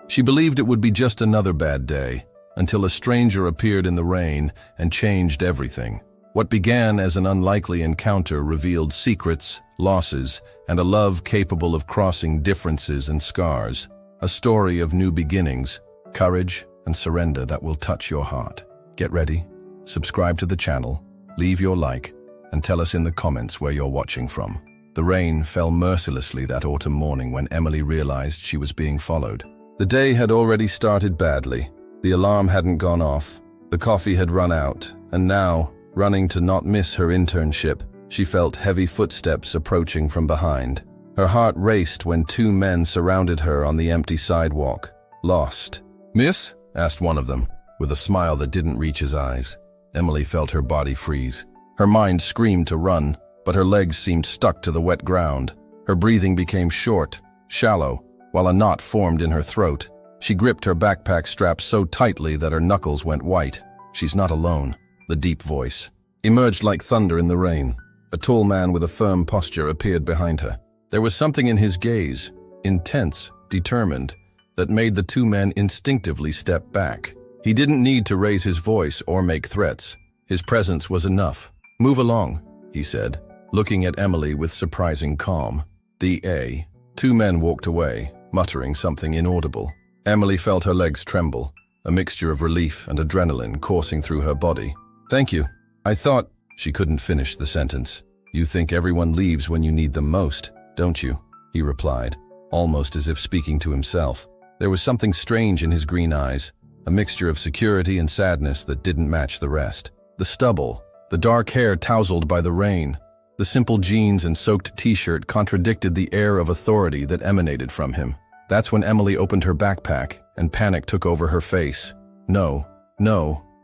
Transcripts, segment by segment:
She believed it would be just another bad day, until a stranger appeared in the rain and changed everything. What began as an unlikely encounter revealed secrets, losses, and a love capable of crossing differences and scars. A story of new beginnings, courage, and surrender that will touch your heart. Get ready, subscribe to the channel, leave your like, and tell us in the comments where you're watching from. The rain fell mercilessly that autumn morning when Emily realized she was being followed. The day had already started badly. The alarm hadn't gone off, the coffee had run out, and now, running to not miss her internship, she felt heavy footsteps approaching from behind. Her heart raced when two men surrounded her on the empty sidewalk. Lost. "Miss?" asked one of them, with a smile that didn't reach his eyes. Emily felt her body freeze. Her mind screamed to run, but her legs seemed stuck to the wet ground. Her breathing became short, shallow, while a knot formed in her throat. She gripped her backpack strap so tightly that her knuckles went white. "She's not alone," the deep voice emerged like thunder in the rain. A tall man with a firm posture appeared behind her. There was something in his gaze, intense, determined, that made the two men instinctively step back. He didn't need to raise his voice or make threats. His presence was enough. "Move along," he said, looking at Emily with surprising calm. Two men walked away, muttering something inaudible. Emily felt her legs tremble, a mixture of relief and adrenaline coursing through her body. "Thank you. I thought—" She couldn't finish the sentence. "You think everyone leaves when you need them most, don't you?" he replied, almost as if speaking to himself. There was something strange in his green eyes, a mixture of security and sadness that didn't match the rest. The stubble, the dark hair tousled by the rain, the simple jeans and soaked t-shirt contradicted the air of authority that emanated from him. That's when Emily opened her backpack and panic took over her face. No,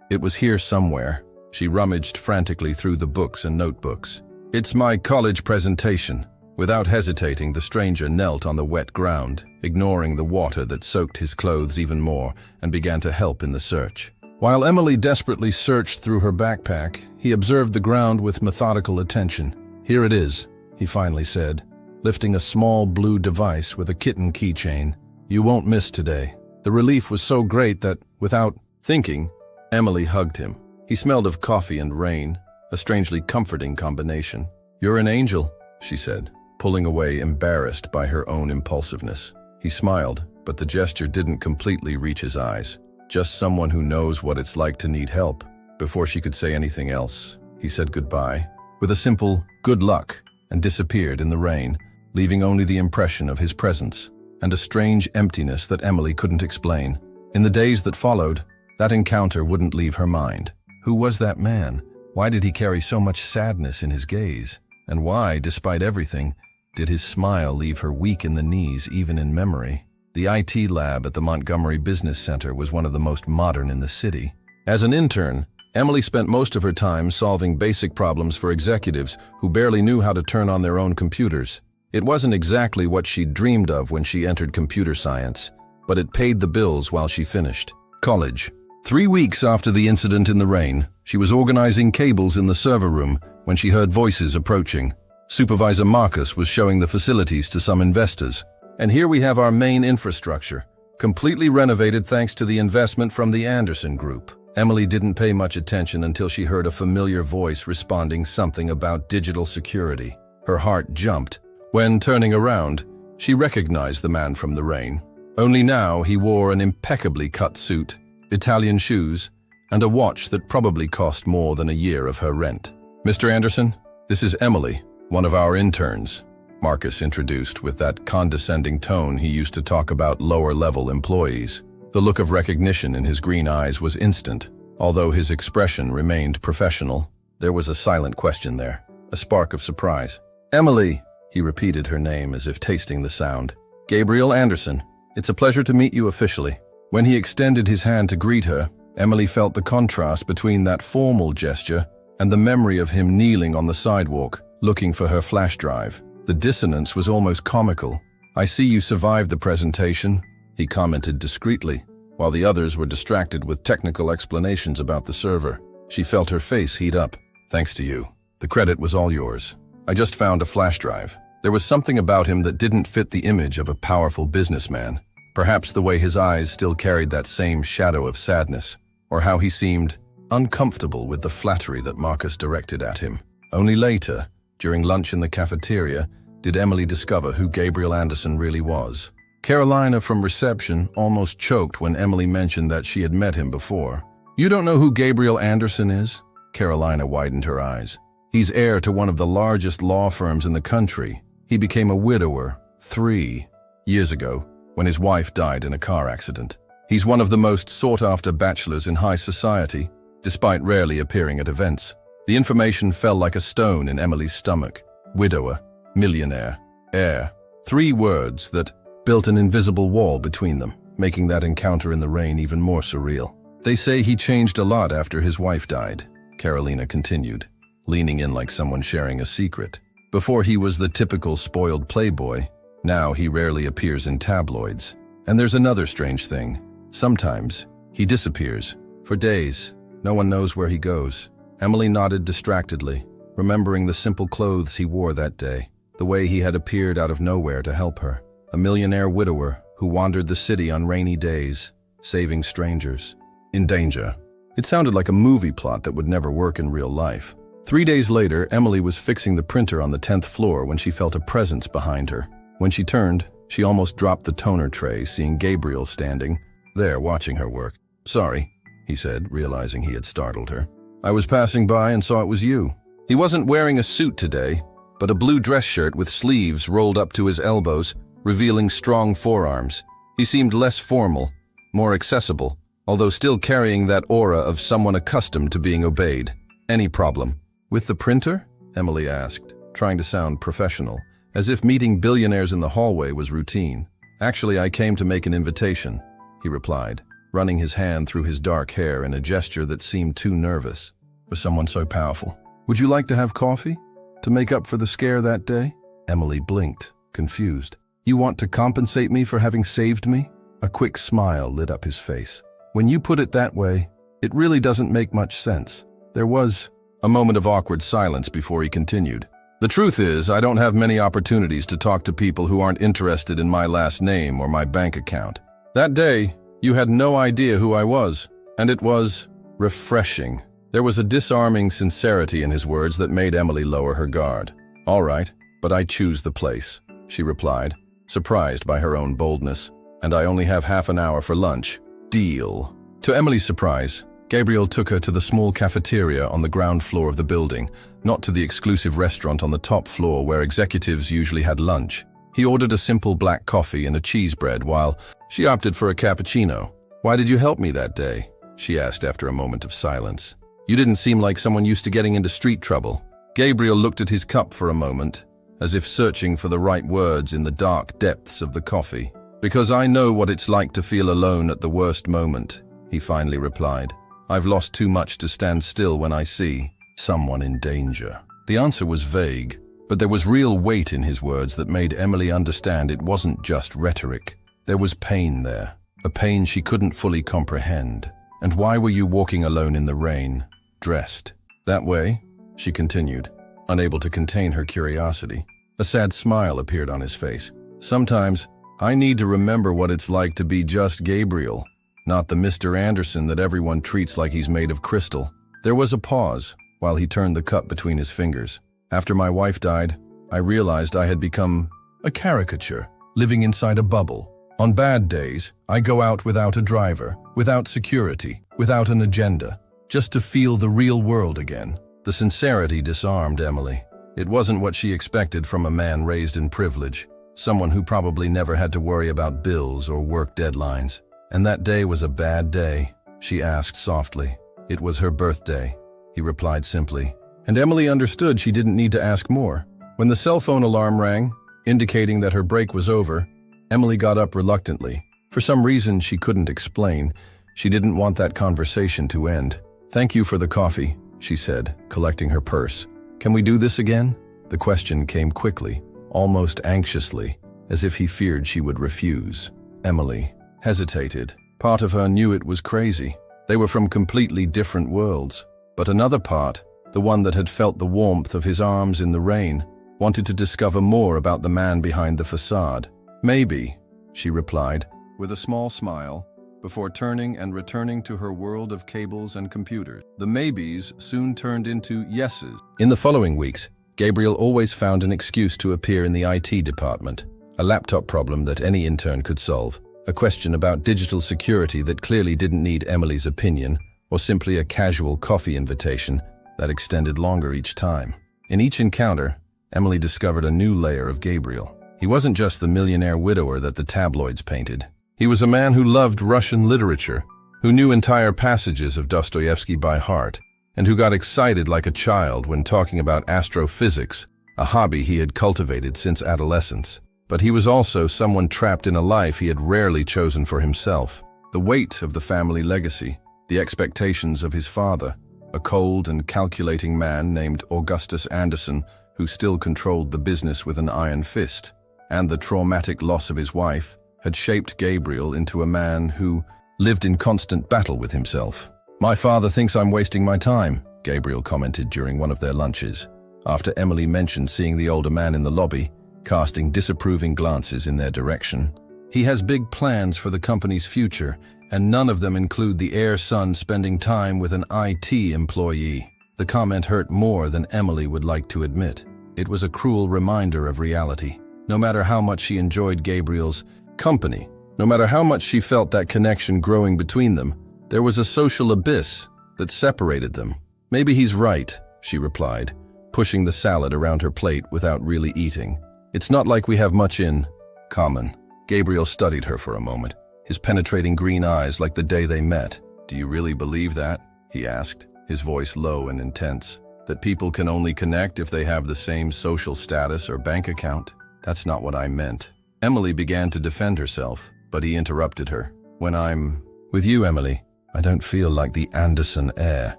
it was here somewhere. She rummaged frantically through the books and notebooks. "It's my college presentation." Without hesitating, the stranger knelt on the wet ground, ignoring the water that soaked his clothes even more, and began to help in the search. While Emily desperately searched through her backpack, he observed the ground with methodical attention. "Here it is," he finally said, lifting a small blue device with a kitten keychain. "You won't miss today." The relief was so great that, without thinking, Emily hugged him. He smelled of coffee and rain, a strangely comforting combination. "You're an angel," she said, pulling away embarrassed by her own impulsiveness. He smiled, but the gesture didn't completely reach his eyes. "Just someone who knows what it's like to need help." Before she could say anything else, he said goodbye, with a simple "good luck," and disappeared in the rain, leaving only the impression of his presence, and a strange emptiness that Emily couldn't explain. In the days that followed, that encounter wouldn't leave her mind. Who was that man? Why did he carry so much sadness in his gaze? And why, despite everything, did his smile leave her weak in the knees even in memory? The IT lab at the Montgomery Business Center was one of the most modern in the city. As an intern, Emily spent most of her time solving basic problems for executives who barely knew how to turn on their own computers. It wasn't exactly what she'd dreamed of when she entered computer science, but it paid the bills while she finished college. 3 weeks after the incident in the rain, she was organizing cables in the server room when she heard voices approaching. Supervisor Marcus was showing the facilities to some investors. "And here we have our main infrastructure, completely renovated thanks to the investment from the Anderson Group." Emily didn't pay much attention until she heard a familiar voice responding something about digital security. Her heart jumped. When turning around, she recognized the man from the rain. Only now he wore an impeccably cut suit, Italian shoes, and a watch that probably cost more than a year of her rent. "Mr. Anderson, this is Emily, one of our interns," Marcus introduced with that condescending tone he used to talk about lower-level employees. The look of recognition in his green eyes was instant. Although his expression remained professional, there was a silent question there, a spark of surprise. "Emily," he repeated her name as if tasting the sound. "Gabriel Anderson, it's a pleasure to meet you officially." When he extended his hand to greet her, Emily felt the contrast between that formal gesture and the memory of him kneeling on the sidewalk, looking for her flash drive. The dissonance was almost comical. "I see you survived the presentation," he commented discreetly, while the others were distracted with technical explanations about the server. She felt her face heat up. "Thanks to you. The credit was all yours. I just found a flash drive." There was something about him that didn't fit the image of a powerful businessman. Perhaps the way his eyes still carried that same shadow of sadness, or how he seemed uncomfortable with the flattery that Marcus directed at him. Only later, during lunch in the cafeteria, did Emily discover who Gabriel Anderson really was. Carolina from reception almost choked when Emily mentioned that she had met him before. "You don't know who Gabriel Anderson is?" Carolina widened her eyes. "He's heir to one of the largest law firms in the country. He became a widower 3 years ago when his wife died in a car accident. He's one of the most sought-after bachelors in high society, despite rarely appearing at events." The information fell like a stone in Emily's stomach. Widower, millionaire, heir. 3 words that built an invisible wall between them, making that encounter in the rain even more surreal. "They say he changed a lot after his wife died," Carolina continued, leaning in like someone sharing a secret. "Before he was the typical spoiled playboy, now he rarely appears in tabloids. And there's another strange thing. Sometimes he disappears. For days, no one knows where he goes." Emily nodded distractedly, remembering the simple clothes he wore that day, the way he had appeared out of nowhere to help her. A millionaire widower who wandered the city on rainy days, saving strangers. In danger. It sounded like a movie plot that would never work in real life. 3 days later, Emily was fixing the printer on the 10th floor when she felt a presence behind her. When she turned, she almost dropped the toner tray, seeing Gabriel standing there watching her work. "Sorry," he said, realizing he had startled her. "I was passing by and saw it was you." He wasn't wearing a suit today, but a blue dress shirt with sleeves rolled up to his elbows, revealing strong forearms. He seemed less formal, more accessible, although still carrying that aura of someone accustomed to being obeyed. "Any problem?" "With the printer?" Emily asked, trying to sound professional, as if meeting billionaires in the hallway was routine. "Actually, I came to make an invitation," he replied, running his hand through his dark hair in a gesture that seemed too nervous for someone so powerful. "Would you like to have coffee? To make up for the scare that day?" Emily blinked, confused. "You want to compensate me for having saved me?" A quick smile lit up his face. "When you put it that way, it really doesn't make much sense." There was a moment of awkward silence before he continued. "The truth is, I don't have many opportunities to talk to people who aren't interested in my last name or my bank account. That day, you had no idea who I was, and it was refreshing." There was a disarming sincerity in his words that made Emily lower her guard. "All right, but I choose the place," she replied, surprised by her own boldness. "And I only have half an hour for lunch. Deal." To Emily's surprise, Gabriel took her to the small cafeteria on the ground floor of the building, not to the exclusive restaurant on the top floor where executives usually had lunch. He ordered a simple black coffee and a cheese bread while she opted for a cappuccino. "Why did you help me that day?" she asked after a moment of silence. "You didn't seem like someone used to getting into street trouble." Gabriel looked at his cup for a moment, as if searching for the right words in the dark depths of the coffee. "Because I know what it's like to feel alone at the worst moment," he finally replied. "I've lost too much to stand still when I see someone in danger." The answer was vague, but there was real weight in his words that made Emily understand it wasn't just rhetoric. There was pain there, a pain she couldn't fully comprehend. "And why were you walking alone in the rain, dressed that way?" she continued, unable to contain her curiosity. A sad smile appeared on his face. "Sometimes I need to remember what it's like to be just Gabriel, not the Mr. Anderson that everyone treats like he's made of crystal." There was a pause while he turned the cup between his fingers. "After my wife died, I realized I had become a caricature, living inside a bubble. On bad days, I go out without a driver, without security, without an agenda, just to feel the real world again." The sincerity disarmed Emily. It wasn't what she expected from a man raised in privilege, someone who probably never had to worry about bills or work deadlines. "And that day was a bad day?" she asked softly. "It was her birthday," he replied simply. And Emily understood she didn't need to ask more. When the cell phone alarm rang, indicating that her break was over, Emily got up reluctantly. For some reason she couldn't explain, she didn't want that conversation to end. "Thank you for the coffee," she said, collecting her purse. "Can we do this again?" The question came quickly, almost anxiously, as if he feared she would refuse. Emily hesitated. Part of her knew it was crazy. They were from completely different worlds. But another part, the one that had felt the warmth of his arms in the rain, wanted to discover more about the man behind the facade. "Maybe," she replied, with a small smile, before turning and returning to her world of cables and computers. The maybes soon turned into yeses. In the following weeks, Gabriel always found an excuse to appear in the IT department. A laptop problem that any intern could solve, a question about digital security that clearly didn't need Emily's opinion, or simply a casual coffee invitation that extended longer each time. In each encounter, Emily discovered a new layer of Gabriel. He wasn't just the millionaire widower that the tabloids painted. He was a man who loved Russian literature, who knew entire passages of Dostoevsky by heart, and who got excited like a child when talking about astrophysics, a hobby he had cultivated since adolescence. But he was also someone trapped in a life he had rarely chosen for himself. The weight of the family legacy, the expectations of his father, a cold and calculating man named Augustus Anderson who still controlled the business with an iron fist, and the traumatic loss of his wife, had shaped Gabriel into a man who lived in constant battle with himself. "My father thinks I'm wasting my time," Gabriel commented during one of their lunches, after Emily mentioned seeing the older man in the lobby, casting disapproving glances in their direction. "He has big plans for the company's future, and none of them include the heir's son spending time with an IT employee." The comment hurt more than Emily would like to admit. It was a cruel reminder of reality. No matter how much she enjoyed Gabriel's company, no matter how much she felt that connection growing between them, there was a social abyss that separated them. "Maybe he's right," she replied, pushing the salad around her plate without really eating. "It's not like we have much in common." Gabriel studied her for a moment, his penetrating green eyes like the day they met. "Do you really believe that?" he asked, his voice low and intense. "That people can only connect if they have the same social status or bank account?" "That's not what I meant." Emily began to defend herself, but he interrupted her. "When I'm with you, Emily, I don't feel like the Anderson heir.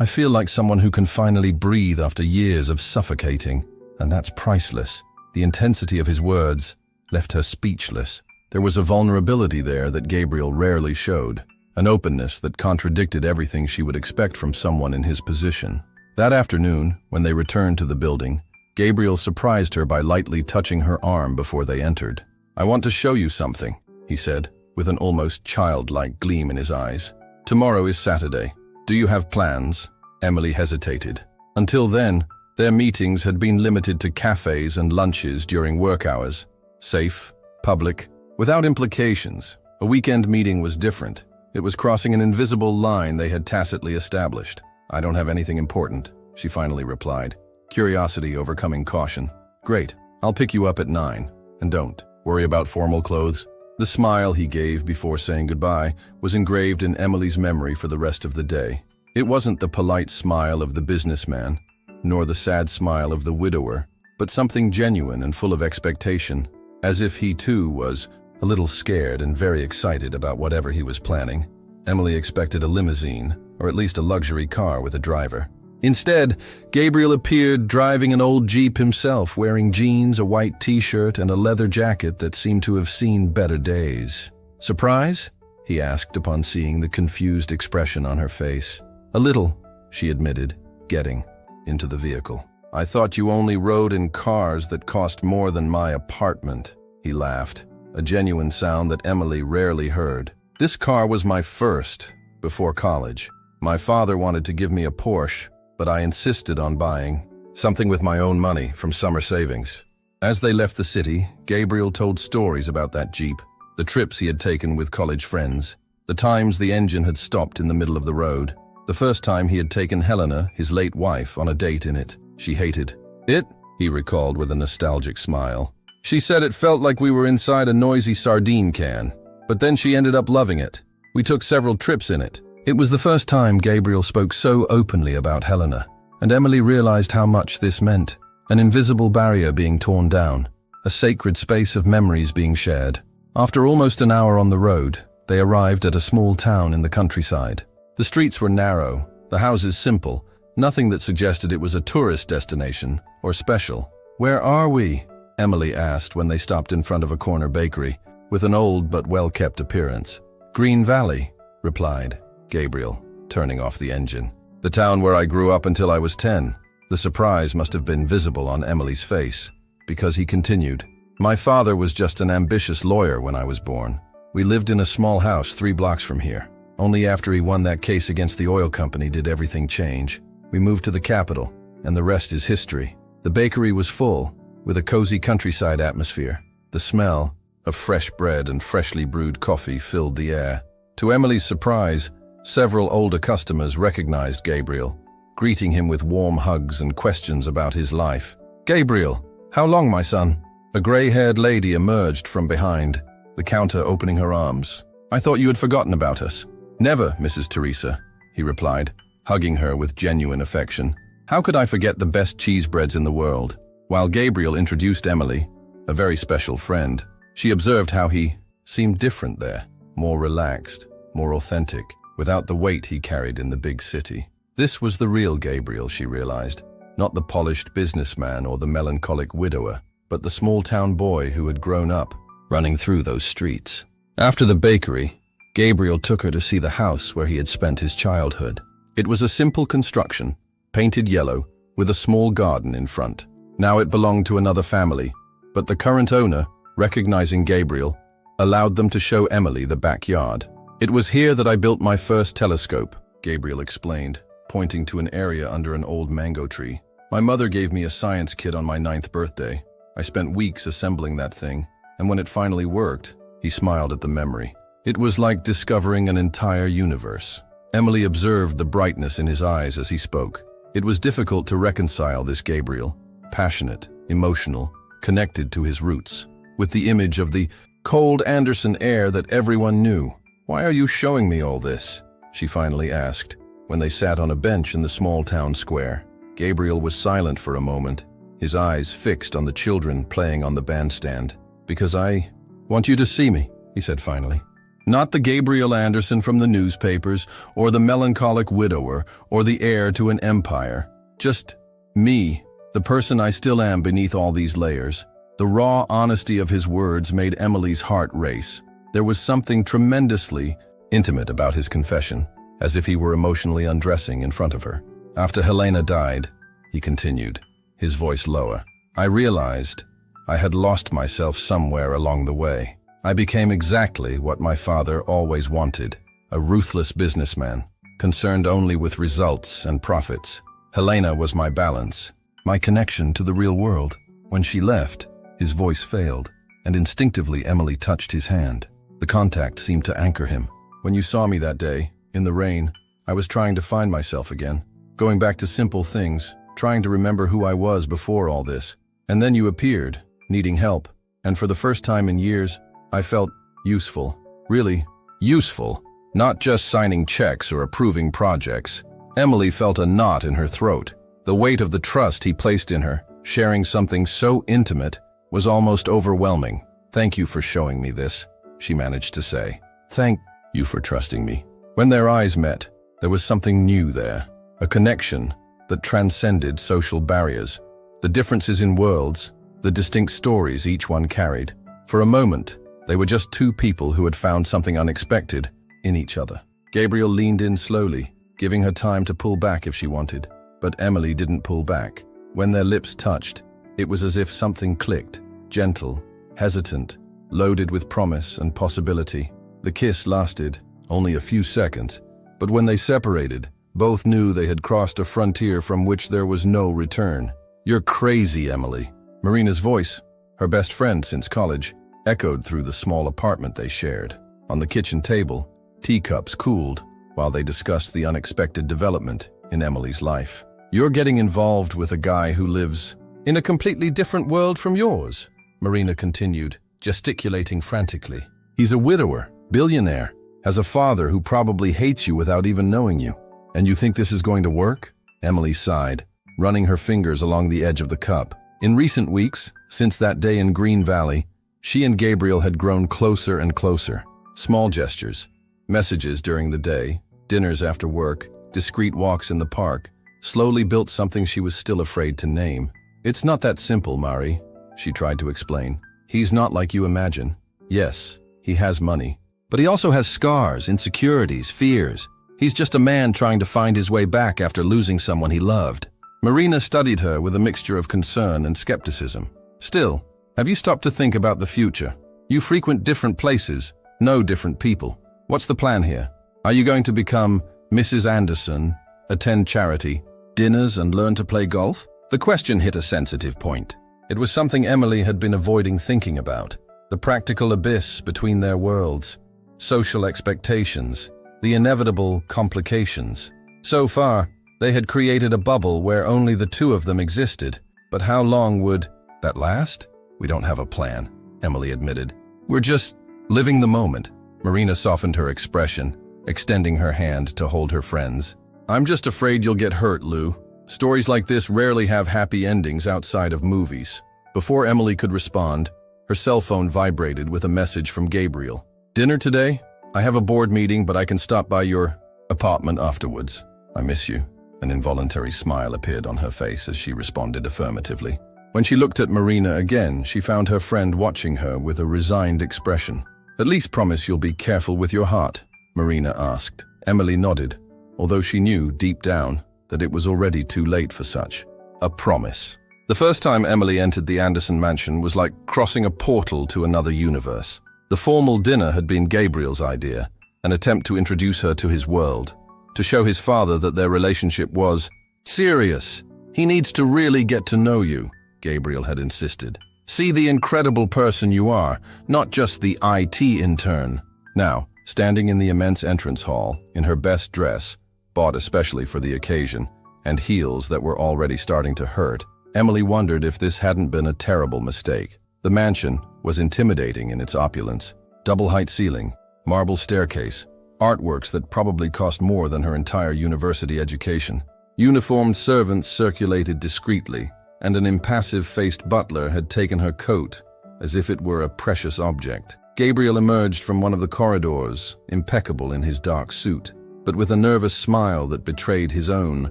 I feel like someone who can finally breathe after years of suffocating, and that's priceless." The intensity of his words left her speechless. There was a vulnerability there that Gabriel rarely showed, an openness that contradicted everything she would expect from someone in his position. That afternoon, when they returned to the building, Gabriel surprised her by lightly touching her arm before they entered. "I want to show you something," he said, with an almost childlike gleam in his eyes. "Tomorrow is Saturday. Do you have plans?" Emily hesitated. Until then, their meetings had been limited to cafes and lunches during work hours. Safe, public, without implications. A weekend meeting was different. It was crossing an invisible line they had tacitly established. "I don't have anything important," she finally replied, curiosity overcoming caution. "Great, I'll pick you up at 9. And don't worry about formal clothes." The smile he gave before saying goodbye was engraved in Emily's memory for the rest of the day. It wasn't the polite smile of the businessman, nor the sad smile of the widower, but something genuine and full of expectation, as if he too was a little scared and very excited about whatever he was planning. Emily expected a limousine, or at least a luxury car with a driver. Instead, Gabriel appeared driving an old Jeep himself, wearing jeans, a white t-shirt, and a leather jacket that seemed to have seen better days. "Surprise?" he asked upon seeing the confused expression on her face. "A little," she admitted, getting into the vehicle. "I thought you only rode in cars that cost more than my apartment," he laughed, a genuine sound that Emily rarely heard. "This car was my first, before college. My father wanted to give me a Porsche, but I insisted on buying something with my own money from summer savings." As they left the city, Gabriel told stories about that Jeep, the trips he had taken with college friends, the times the engine had stopped in the middle of the road, the first time he had taken Helena, his late wife, on a date in it. She hated it, he recalled with a nostalgic smile. "She said it felt like we were inside a noisy sardine can, but then she ended up loving it. We took several trips in it." It was the first time Gabriel spoke so openly about Helena, and Emily realized how much this meant. An invisible barrier being torn down, a sacred space of memories being shared. After almost an hour on the road, they arrived at a small town in the countryside. The streets were narrow, the houses simple, nothing that suggested it was a tourist destination or special. "Where are we?" Emily asked when they stopped in front of a corner bakery, with an old but well-kept appearance. "Green Valley," replied Gabriel, turning off the engine. "The town where I grew up until I was 10. The surprise must have been visible on Emily's face, because he continued, "My father was just an ambitious lawyer when I was born. We lived in a small house 3 blocks from here. Only after he won that case against the oil company did everything change. We moved to the capital, and the rest is history. The bakery was full, with a cozy countryside atmosphere. The smell of fresh bread and freshly brewed coffee filled the air. To Emily's surprise, several older customers recognized Gabriel, greeting him with warm hugs and questions about his life. "Gabriel, how long, my son?" A gray-haired lady emerged from behind, the counter opening her arms. "I thought you had forgotten about us." "Never, Mrs. Teresa," he replied, hugging her with genuine affection. "How could I forget the best cheese breads in the world?" While Gabriel introduced Emily, a very special friend, she observed how he seemed different there, more relaxed, more authentic, without the weight he carried in the big city. This was the real Gabriel, she realized, not the polished businessman or the melancholic widower, but the small-town boy who had grown up, running through those streets. After the bakery, Gabriel took her to see the house where he had spent his childhood. It was a simple construction, painted yellow, with a small garden in front. Now it belonged to another family, but the current owner, recognizing Gabriel, allowed them to show Emily the backyard. "It was here that I built my first telescope," Gabriel explained, pointing to an area under an old mango tree. "My mother gave me a science kit on my 9th birthday. I spent weeks assembling that thing, and when it finally worked," he smiled at the memory. "It was like discovering an entire universe." Emily observed the brightness in his eyes as he spoke. It was difficult to reconcile this Gabriel, passionate, emotional, connected to his roots, with the image of the cold Anderson air that everyone knew. "Why are you showing me all this?" she finally asked, when they sat on a bench in the small town square. Gabriel was silent for a moment, his eyes fixed on the children playing on the bandstand. "Because I want you to see me," he said finally. "Not the Gabriel Anderson from the newspapers, or the melancholic widower, or the heir to an empire. Just me, the person I still am beneath all these layers." The raw honesty of his words made Emily's heart race. There was something tremendously intimate about his confession, as if he were emotionally undressing in front of her. "After Helena died," he continued, his voice lower, "I realized I had lost myself somewhere along the way. I became exactly what my father always wanted, a ruthless businessman, concerned only with results and profits. Helena was my balance, my connection to the real world. When she left, his voice failed, and instinctively Emily touched his hand. The contact seemed to anchor him. "When you saw me that day, in the rain, I was trying to find myself again, going back to simple things, trying to remember who I was before all this. And then you appeared, needing help, and for the first time in years, I felt useful. Really useful, not just signing checks or approving projects." Emily felt a knot in her throat. The weight of the trust he placed in her, sharing something so intimate, was almost overwhelming. "Thank you for showing me this," she managed to say. "Thank you for trusting me." When their eyes met, there was something new there, a connection that transcended social barriers, the differences in worlds, the distinct stories each one carried. For a moment, they were just two people who had found something unexpected in each other. Gabriel leaned in slowly, giving her time to pull back if she wanted, but Emily didn't pull back. When their lips touched, it was as if something clicked, gentle, hesitant, loaded with promise and possibility. The kiss lasted only a few seconds, but when they separated, both knew they had crossed a frontier from which there was no return. "You're crazy, Emily." Marina's voice, her best friend since college, echoed through the small apartment they shared. On the kitchen table, teacups cooled while they discussed the unexpected development in Emily's life. "You're getting involved with a guy who lives in a completely different world from yours," Marina continued, gesticulating frantically. "He's a widower, billionaire, has a father who probably hates you without even knowing you. And you think this is going to work?" Emily sighed, running her fingers along the edge of the cup. In recent weeks, since that day in Green Valley, she and Gabriel had grown closer and closer. Small gestures, messages during the day, dinners after work, discreet walks in the park, slowly built something she was still afraid to name. "It's not that simple, Mari," she tried to explain. "He's not like you imagine. Yes, he has money, but he also has scars, insecurities, fears. He's just a man trying to find his way back after losing someone he loved." Marina studied her with a mixture of concern and skepticism. "Still, have you stopped to think about the future? You frequent different places, No different people. What's the plan here? Are you going to become Mrs. Anderson, attend charity, dinners, and learn to play golf? The question hit a sensitive point. It was something Emily had been avoiding thinking about. The practical abyss between their worlds, social expectations, the inevitable complications. So far, they had created a bubble where only the two of them existed. But how long would that last? We don't have a plan, Emily admitted. We're just living the moment. Marina softened her expression, extending her hand to hold her friend's. I'm just afraid you'll get hurt, Lou. Stories like this rarely have happy endings outside of movies. Before Emily could respond, her cell phone vibrated with a message from Gabriel. Dinner today? I have a board meeting, but I can stop by your apartment afterwards. I miss you. An involuntary smile appeared on her face as she responded affirmatively. When she looked at Marina again, she found her friend watching her with a resigned expression. At least promise you'll be careful with your heart, Marina asked. Emily nodded, although she knew deep down that it was already too late for such. A promise. The first time Emily entered the Anderson mansion was like crossing a portal to another universe. The formal dinner had been Gabriel's idea, an attempt to introduce her to his world, to show his father that their relationship was serious. He needs to really get to know you, Gabriel had insisted. See the incredible person you are, not just the IT intern. Now, standing in the immense entrance hall, in her best dress, bought especially for the occasion, and heels that were already starting to hurt, Emily wondered if this hadn't been a terrible mistake. The mansion was intimidating in its opulence. Double-height ceiling, marble staircase, artworks that probably cost more than her entire university education. Uniformed servants circulated discreetly, and an impassive-faced butler had taken her coat as if it were a precious object. Gabriel emerged from one of the corridors, impeccable in his dark suit, but with a nervous smile that betrayed his own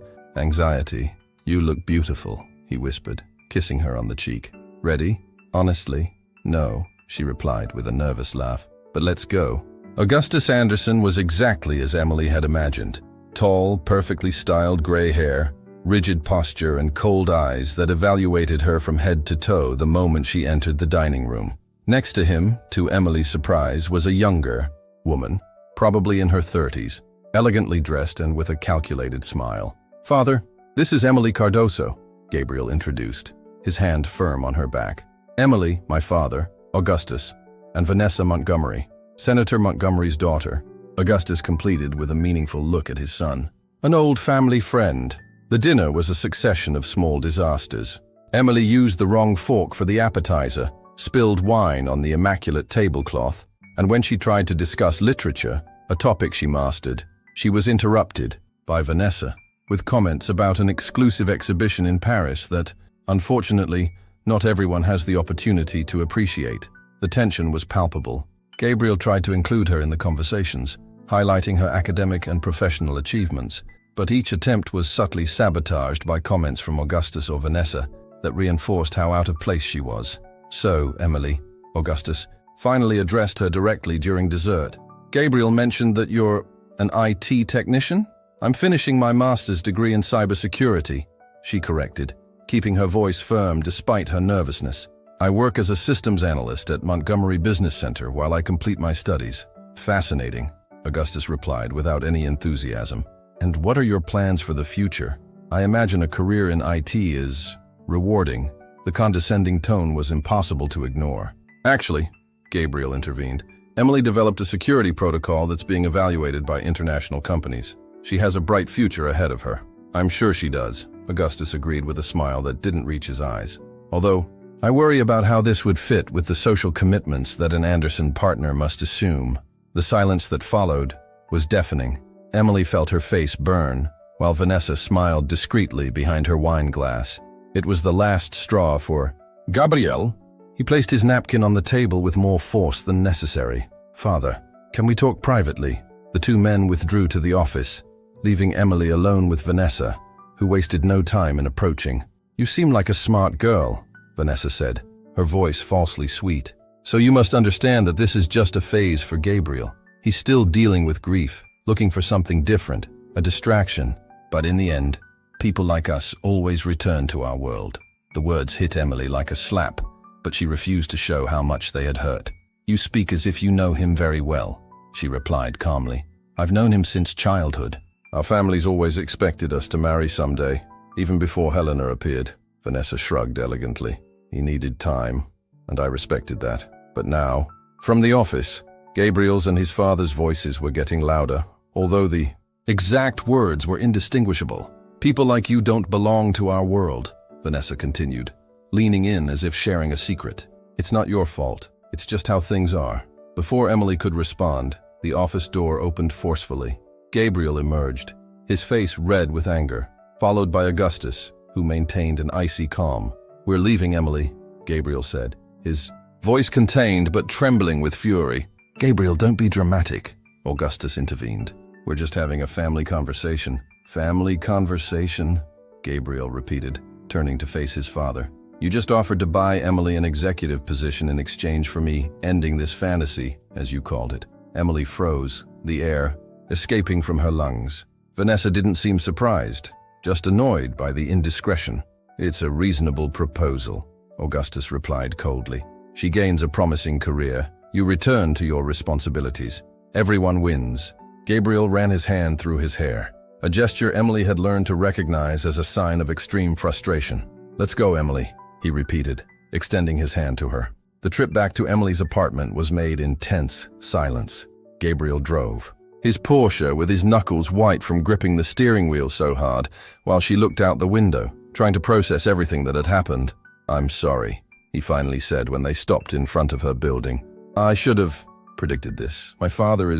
anxiety. You look beautiful, he whispered, kissing her on the cheek. Ready? Honestly? No, she replied with a nervous laugh. But let's go. Augustus Anderson was exactly as Emily had imagined. Tall, perfectly styled gray hair, rigid posture, and cold eyes that evaluated her from head to toe the moment she entered the dining room. Next to him, to Emily's surprise, was a younger woman, probably in her 30s, elegantly dressed and with a calculated smile. Father, this is Emily Cardoso, Gabriel introduced, his hand firm on her back. Emily, my father, Augustus, and Vanessa Montgomery, Senator Montgomery's daughter. Augustus completed with a meaningful look at his son. An old family friend. The dinner was a succession of small disasters. Emily used the wrong fork for the appetizer, spilled wine on the immaculate tablecloth, and when she tried to discuss literature, a topic she mastered, she was interrupted by Vanessa with comments about an exclusive exhibition in Paris that, unfortunately, not everyone has the opportunity to appreciate. The tension was palpable. Gabriel tried to include her in the conversations, highlighting her academic and professional achievements, but each attempt was subtly sabotaged by comments from Augustus or Vanessa that reinforced how out of place she was. So, Emily, Augustus finally addressed her directly during dessert. Gabriel mentioned that you're an IT technician? I'm finishing my master's degree in cybersecurity, she corrected, keeping her voice firm despite her nervousness. I work as a systems analyst at Montgomery Business Center while I complete my studies. Fascinating, Augustus replied without any enthusiasm. And what are your plans for the future? I imagine a career in IT is rewarding. The condescending tone was impossible to ignore. Actually, Gabriel intervened, Emily developed a security protocol that's being evaluated by international companies. She has a bright future ahead of her. I'm sure she does, Augustus agreed with a smile that didn't reach his eyes. Although, I worry about how this would fit with the social commitments that an Anderson partner must assume. The silence that followed was deafening. Emily felt her face burn, while Vanessa smiled discreetly behind her wine glass. It was the last straw for Gabriel. He placed his napkin on the table with more force than necessary. Father, can we talk privately? The two men withdrew to the office, leaving Emily alone with Vanessa, who wasted no time in approaching. You seem like a smart girl, Vanessa said, her voice falsely sweet. So you must understand that this is just a phase for Gabriel. He's still dealing with grief, looking for something different, a distraction. But in the end, people like us always return to our world. The words hit Emily like a slap, but she refused to show how much they had hurt. You speak as if you know him very well, she replied calmly. I've known him since childhood. Our families always expected us to marry someday, even before Helena appeared. Vanessa shrugged elegantly. He needed time, and I respected that. But now, from the office, Gabriel's and his father's voices were getting louder, although the exact words were indistinguishable. People like you don't belong to our world, Vanessa continued, leaning in as if sharing a secret. It's not your fault. It's just how things are. Before Emily could respond, the office door opened forcefully. Gabriel emerged, his face red with anger, followed by Augustus, who maintained an icy calm. We're leaving, Emily, Gabriel said, his voice contained but trembling with fury. Gabriel, don't be dramatic, Augustus intervened. We're just having a family conversation. Family conversation, Gabriel repeated, turning to face his father. You just offered to buy Emily an executive position in exchange for me ending this fantasy, as you called it. Emily froze, the air escaping from her lungs. Vanessa didn't seem surprised, just annoyed by the indiscretion. It's a reasonable proposal, Augustus replied coldly. She gains a promising career. You return to your responsibilities. Everyone wins. Gabriel ran his hand through his hair, a gesture Emily had learned to recognize as a sign of extreme frustration. Let's go, Emily, he repeated, extending his hand to her. The trip back to Emily's apartment was made in tense silence. Gabriel drove, his Porsche with his knuckles white from gripping the steering wheel so hard, while she looked out the window, trying to process everything that had happened. I'm sorry, he finally said when they stopped in front of her building. I should have predicted this. My father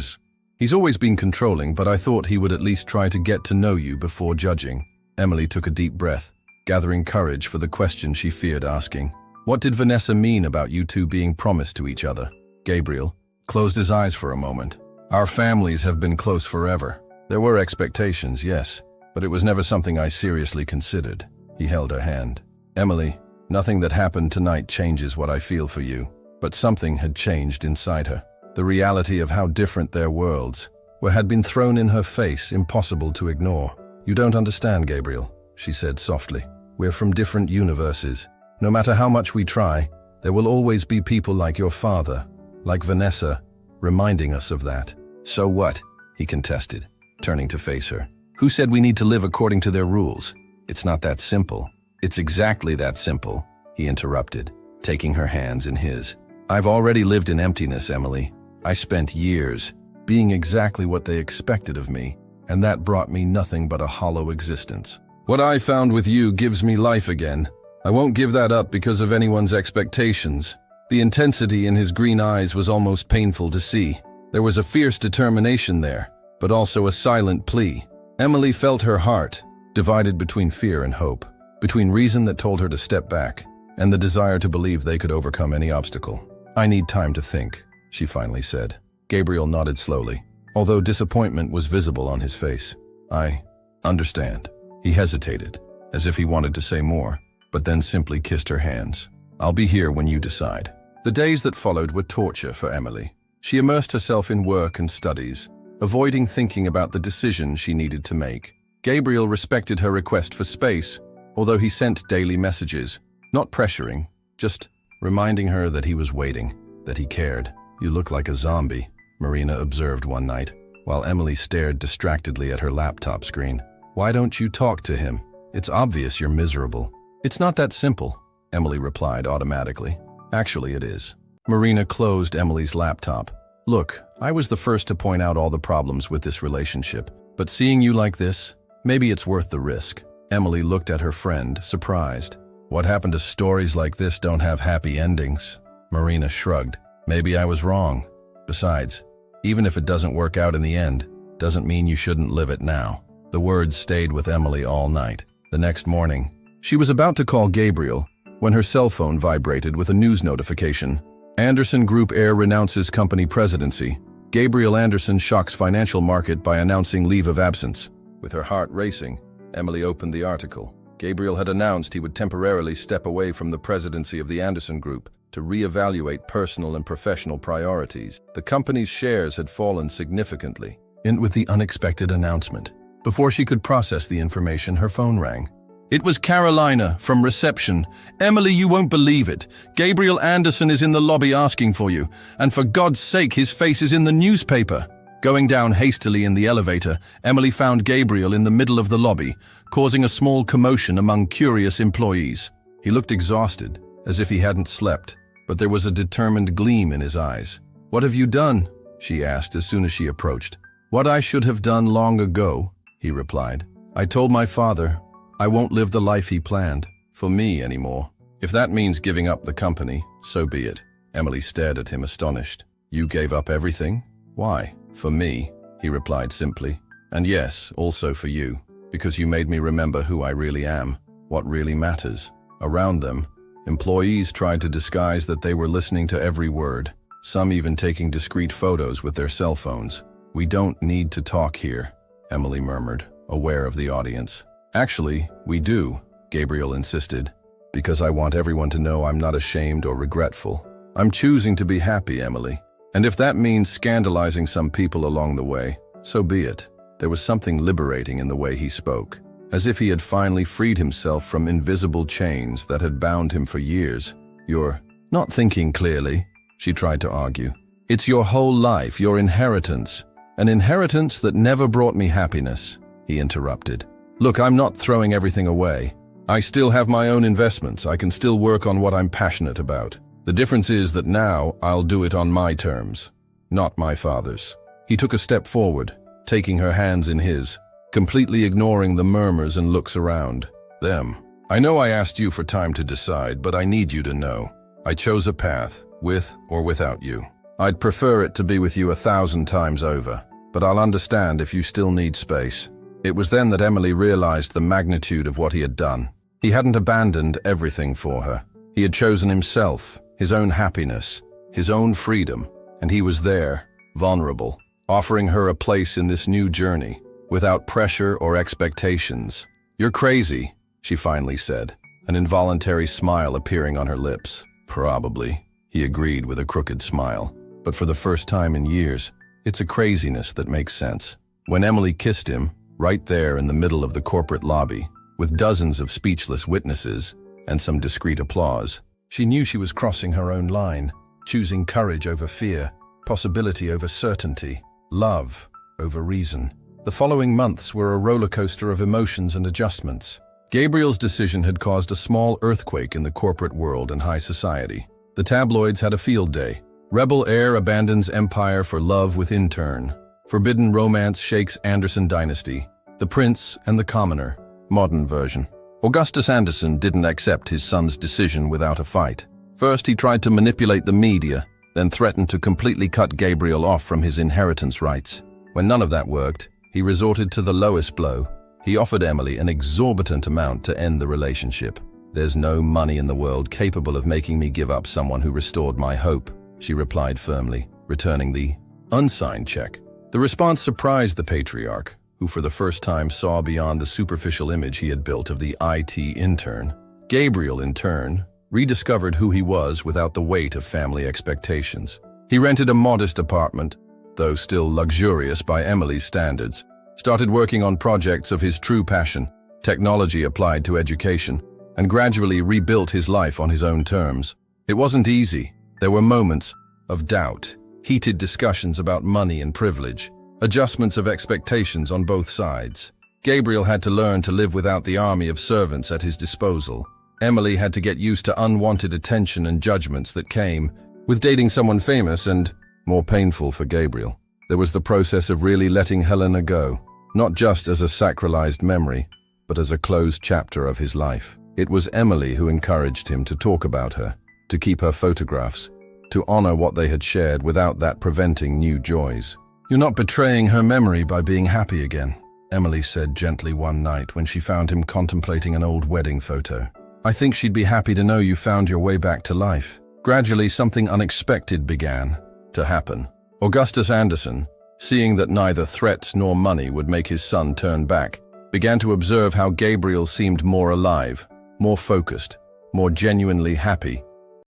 he's always been controlling, but I thought he would at least try to get to know you before judging. Emily took a deep breath, gathering courage for the question she feared asking. What did Vanessa mean about you two being promised to each other? Gabriel closed his eyes for a moment. Our families have been close forever. There were expectations, yes, but it was never something I seriously considered. He held her hand. Emily, nothing that happened tonight changes what I feel for you, but something had changed inside her. The reality of how different their worlds were had been thrown in her face, impossible to ignore. You don't understand, Gabriel, she said softly. We're from different universes. No matter how much we try, there will always be people like your father, like Vanessa, reminding us of that. So what? He contested, turning to face her. Who said we need to live according to their rules? It's not that simple. It's exactly that simple, he interrupted, taking her hands in his. I've already lived in emptiness, Emily. I spent years being exactly what they expected of me, and that brought me nothing but a hollow existence. What I found with you gives me life again. I won't give that up because of anyone's expectations. The intensity in his green eyes was almost painful to see. There was a fierce determination there, but also a silent plea. Emily felt her heart, divided between fear and hope, between reason that told her to step back, and the desire to believe they could overcome any obstacle. I need time to think, she finally said. Gabriel nodded slowly, although disappointment was visible on his face. I understand. He hesitated, as if he wanted to say more, but then simply kissed her hands. I'll be here when you decide. The days that followed were torture for Emily. She immersed herself in work and studies, avoiding thinking about the decision she needed to make. Gabriel respected her request for space, although he sent daily messages, not pressuring, just reminding her that he was waiting, that he cared. You look like a zombie, Marina observed one night, while Emily stared distractedly at her laptop screen. Why don't you talk to him? It's obvious you're miserable. It's not that simple, Emily replied automatically. Actually, it is. Marina closed Emily's laptop. Look, I was the first to point out all the problems with this relationship, but seeing you like this, maybe it's worth the risk. Emily looked at her friend, surprised. What happened to stories like this don't have happy endings? Marina shrugged. Maybe I was wrong. Besides, even if it doesn't work out in the end, doesn't mean you shouldn't live it now. The words stayed with Emily all night. The next morning, she was about to call Gabriel when her cell phone vibrated with a news notification. Anderson Group heir renounces company presidency. Gabriel Anderson shocks financial market by announcing leave of absence. With her heart racing, Emily opened the article. Gabriel had announced he would temporarily step away from the presidency of the Anderson Group to reevaluate personal and professional priorities. The company's shares had fallen significantly. With the unexpected announcement. Before she could process the information, her phone rang. It was Carolina from reception. "Emily, you won't believe it. Gabriel Anderson is in the lobby asking for you, and for God's sake, his face is in the newspaper." Going down hastily in the elevator, Emily found Gabriel in the middle of the lobby, causing a small commotion among curious employees. He looked exhausted, as if he hadn't slept, but there was a determined gleam in his eyes. "What have you done?" she asked as soon as she approached. "What I should have done long ago," he replied. "I told my father I won't live the life he planned for me anymore. If that means giving up the company, so be it." Emily stared at him astonished. "You gave up everything? Why?" "For me," he replied simply. "And yes, also for you, because you made me remember who I really am, what really matters." Around them, employees tried to disguise that they were listening to every word, some even taking discreet photos with their cell phones. "We don't need to talk here," Emily murmured, aware of the audience. "Actually, we do," Gabriel insisted, "because I want everyone to know I'm not ashamed or regretful. I'm choosing to be happy, Emily. And if that means scandalizing some people along the way, so be it." There was something liberating in the way he spoke, as if he had finally freed himself from invisible chains that had bound him for years. "You're not thinking clearly," she tried to argue. "It's your whole life, your inheritance. An inheritance that never brought me happiness," he interrupted. "Look, I'm not throwing everything away. I still have my own investments. I can still work on what I'm passionate about. The difference is that now I'll do it on my terms, not my father's." He took a step forward, taking her hands in his, completely ignoring the murmurs and looks around them. "I know I asked you for time to decide, but I need you to know. I chose a path, with or without you. I'd prefer it to be with you 1,000 times over, but I'll understand if you still need space." It was then that Emily realized the magnitude of what he had done. He hadn't abandoned everything for her. He had chosen himself, his own happiness, his own freedom, and he was there, vulnerable, offering her a place in this new journey, without pressure or expectations. "You're crazy," she finally said, an involuntary smile appearing on her lips. "Probably," he agreed with a crooked smile. "But for the first time in years, it's a craziness that makes sense." When Emily kissed him, right there in the middle of the corporate lobby, with dozens of speechless witnesses and some discreet applause, she knew she was crossing her own line, choosing courage over fear, possibility over certainty, love over reason. The following months were a roller coaster of emotions and adjustments. Gabriel's decision had caused a small earthquake in the corporate world and high society. The tabloids had a field day. Rebel heir abandons empire for love with intern. Forbidden romance shakes Anderson dynasty. The prince and the commoner, modern version. Augustus Anderson didn't accept his son's decision without a fight. First, he tried to manipulate the media, then threatened to completely cut Gabriel off from his inheritance rights. When none of that worked, he resorted to the lowest blow. He offered Emily an exorbitant amount to end the relationship. "There's no money in the world capable of making me give up someone who restored my hope," she replied firmly, returning the unsigned check. The response surprised the patriarch, who for the first time saw beyond the superficial image he had built of the IT intern. Gabriel, in turn, rediscovered who he was without the weight of family expectations. He rented a modest apartment, though still luxurious by Emily's standards, started working on projects of his true passion, technology applied to education, and gradually rebuilt his life on his own terms. It wasn't easy. There were moments of doubt, heated discussions about money and privilege, adjustments of expectations on both sides. Gabriel had to learn to live without the army of servants at his disposal. Emily had to get used to unwanted attention and judgments that came with dating someone famous and more painful for Gabriel. There was the process of really letting Helena go, not just as a sacralized memory, but as a closed chapter of his life. It was Emily who encouraged him to talk about her, to keep her photographs, to honor what they had shared without that preventing new joys. "You're not betraying her memory by being happy again," Emily said gently one night when she found him contemplating an old wedding photo. "I think she'd be happy to know you found your way back to life." Gradually, something unexpected began to happen. Augustus Anderson, seeing that neither threats nor money would make his son turn back, began to observe how Gabriel seemed more alive, more focused, more genuinely happy